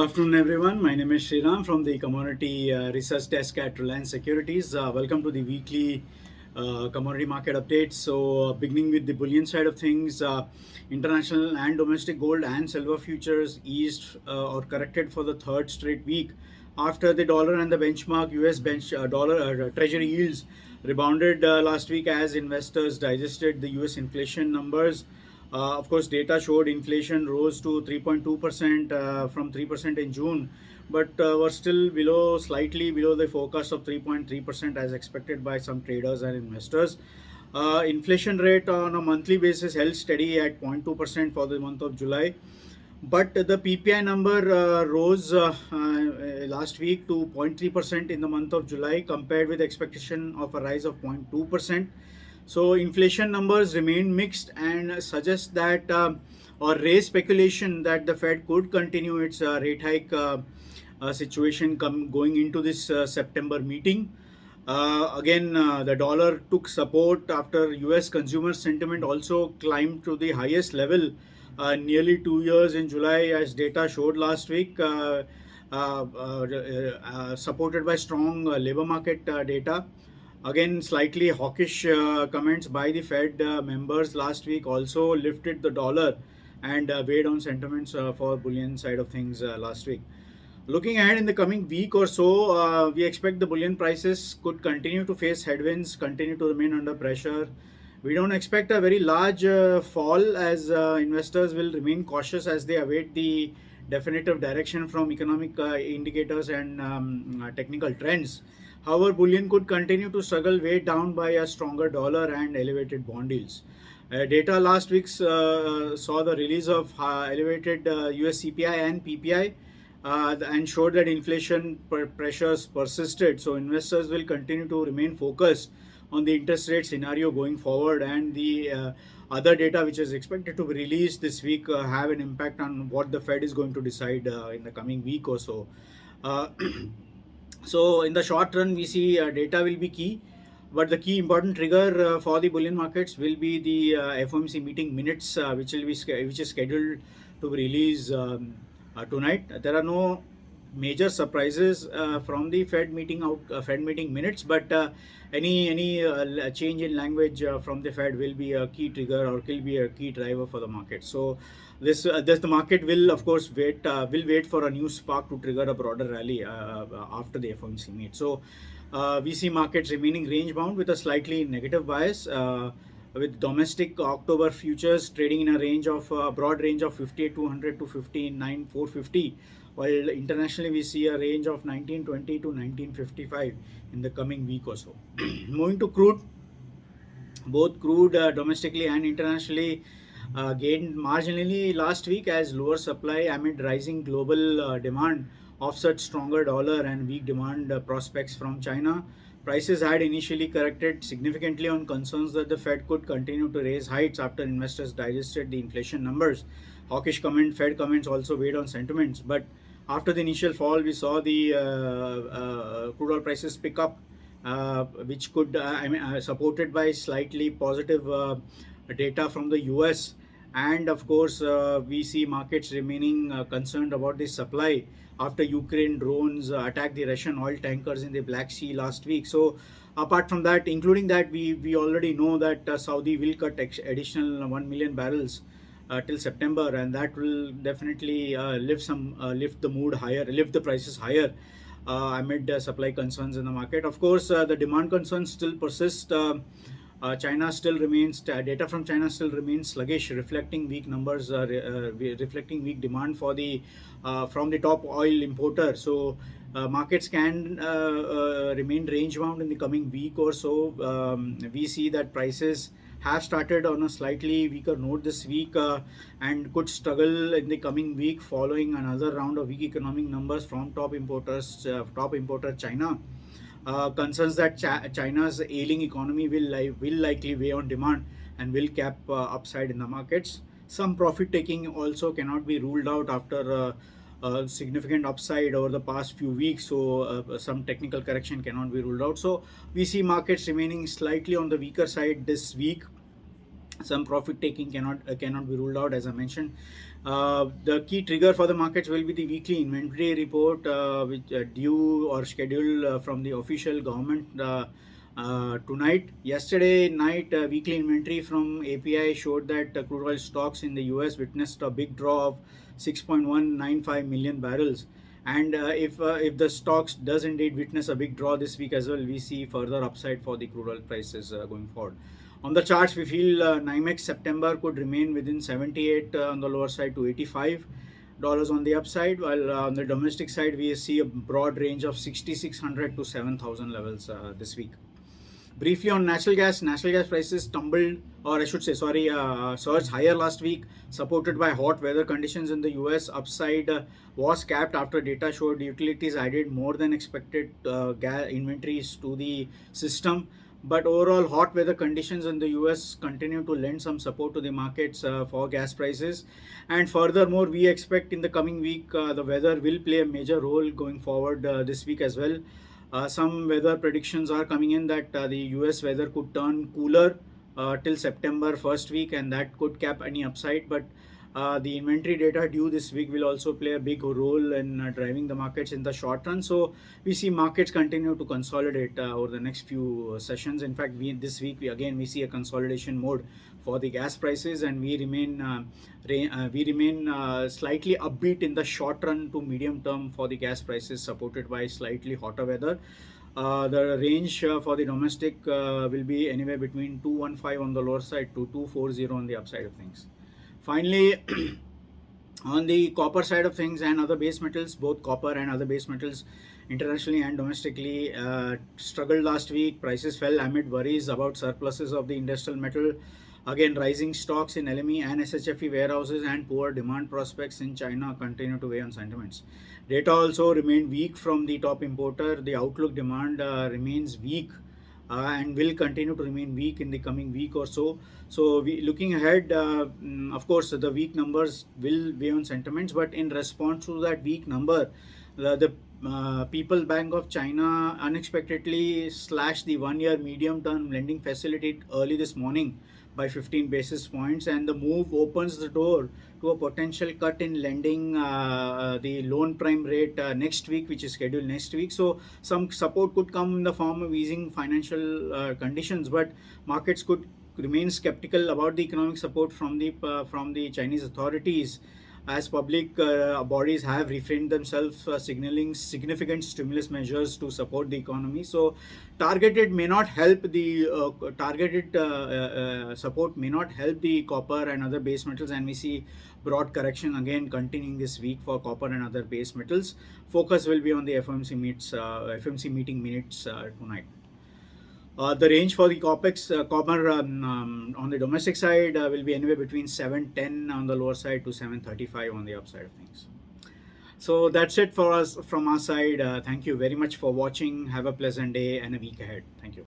afternoon, everyone. My name is Sriram from the Commodity Research Desk at Reliance Securities. Welcome to the weekly commodity market updates. So, beginning with the bullion side of things, international and domestic gold and silver futures eased or corrected for the third straight week after the dollar and the benchmark US dollar treasury yields rebounded last week as investors digested the US inflation numbers. Of course, data showed inflation rose to 3.2% from 3% in June, but were still slightly below the forecast of 3.3% as expected by some traders and investors. Inflation rate on a monthly basis held steady at 0.2% for the month of July, but the PPI number rose last week to 0.3% in the month of July compared with expectation of a rise of 0.2%. So inflation numbers remain mixed and suggest that or raise speculation that the Fed could continue its rate hike situation going into this September meeting. Again, the dollar took support after US consumer sentiment also climbed to the highest level nearly 2 years in July, as data showed last week, supported by strong labor market data. Again, slightly hawkish comments by the Fed members last week also lifted the dollar and weighed on sentiments for bullion side of things last week. Looking ahead in the coming week or so, we expect the bullion prices could continue to face headwinds, continue to remain under pressure. We don't expect a very large fall, as investors will remain cautious as they await the definitive direction from economic indicators and technical trends. However, bullion could continue to struggle, weighed down by a stronger dollar and elevated bond yields. Data last week saw the release of elevated US CPI and PPI and showed that inflation pressures persisted. So investors will continue to remain focused on the interest rate scenario going forward, and the other data which is expected to be released this week have an impact on what the Fed is going to decide in the coming week or so. So in the short run, we see data will be key, but the key important trigger for the bullion markets will be the FOMC meeting minutes, which is scheduled to be released tonight. There are no major surprises from the Fed meeting minutes, but any change in language from the Fed will be a key trigger or will be a key driver for the market. So this the market will of course wait for a new spark to trigger a broader rally after the FOMC meet. So we see markets remaining range bound with a slightly negative bias. With domestic October futures trading in a range of broad range of 58,200 to 59,450, while internationally we see a range of 1920 to 1955 in the coming week or so. Moving to crude, both crude domestically and internationally gained marginally last week as lower supply amid rising global demand offset stronger dollar and weak demand prospects from China. Prices had initially corrected significantly on concerns that the Fed could continue to raise heights after investors digested the inflation numbers. Hawkish Fed comments also weighed on sentiments, but after the initial fall, we saw the crude oil prices pick up, which could, supported by slightly positive data from the US. And of course, we see markets remaining concerned about the supply after Ukraine drones attacked the Russian oil tankers in the Black Sea last week. So apart from that, including that, we already know that Saudi will cut additional 1 million barrels till September, and that will definitely lift the mood higher, lift the prices higher amid supply concerns in the market. Of course, the demand concerns still persist. China still remains data from China still remains sluggish, reflecting weak numbers, reflecting weak demand for the from the top oil importer. So markets can remain range bound in the coming week or so. We see that prices have started on a slightly weaker note this week and could struggle in the coming week following another round of weak economic numbers from top importer China. Concerns that China's ailing economy will likely weigh on demand and will cap upside in the markets. Some profit taking also cannot be ruled out after significant upside over the past few weeks, so some technical correction cannot be ruled out. So we see markets remaining slightly on the weaker side this week. some profit taking cannot be ruled out, as I mentioned. The key trigger for the markets will be the weekly inventory report, which due or scheduled from the official government tonight. Yesterday night, weekly inventory from API showed that crude oil stocks in the US witnessed a big draw of 6.195 million barrels. And if the stocks does indeed witness a big draw this week as well, we see further upside for the crude oil prices going forward. On the charts, we feel NYMEX September could remain within 78 on the lower side to $85 on the upside, while on the domestic side, we see a broad range of 6,600 to 7,000 levels this week. Briefly on natural gas prices tumbled, or I should say, sorry, surged higher last week, supported by hot weather conditions in the US. Upside was capped after data showed utilities added more than expected gas inventories to the system. But overall, hot weather conditions in the US continue to lend some support to the markets for gas prices. And furthermore, we expect in the coming week the weather will play a major role going forward this week as well. Some weather predictions are coming in that the US weather could turn cooler till September first week, and that could cap any upside. But the inventory data due this week will also play a big role in driving the markets in the short run. So we see markets continue to consolidate over the next few sessions. In fact, this week we see a consolidation mode for the gas prices, and we remain slightly upbeat in the short run to medium term for the gas prices, supported by slightly hotter weather. The range for the domestic will be anywhere between 215 on the lower side to 240 on the upside of things. Finally, on the copper side of things and other base metals, both copper and other base metals internationally and domestically struggled last week. Prices fell amid worries about surpluses of the industrial metal. Again, rising stocks in LME and SHFE warehouses and poor demand prospects in China continue to weigh on sentiments. Data also remained weak from the top importer. The outlook demand remains weak and will continue to remain weak in the coming week or so. So looking ahead, of course, the weak numbers will weigh on sentiments, but in response to that weak number, the People's Bank of China unexpectedly slashed the one-year medium-term lending facility early this morning by 15 basis points, and the move opens the door to a potential cut in lending the loan prime rate next week, which is scheduled next week. So some support could come in the form of easing financial conditions, but markets could remain skeptical about the economic support from the Chinese authorities, as public bodies have refrained themselves, signaling significant stimulus measures to support the economy. So targeted support may not help the copper and other base metals, and we see broad correction again continuing this week for copper and other base metals. Focus will be on the FOMC meeting minutes tonight. The range for the copper on the domestic side will be anywhere between 710 on the lower side to 735 on the upside of things. So that's it for us from our side. Thank you very much for watching. Have a pleasant day and a week ahead. Thank you.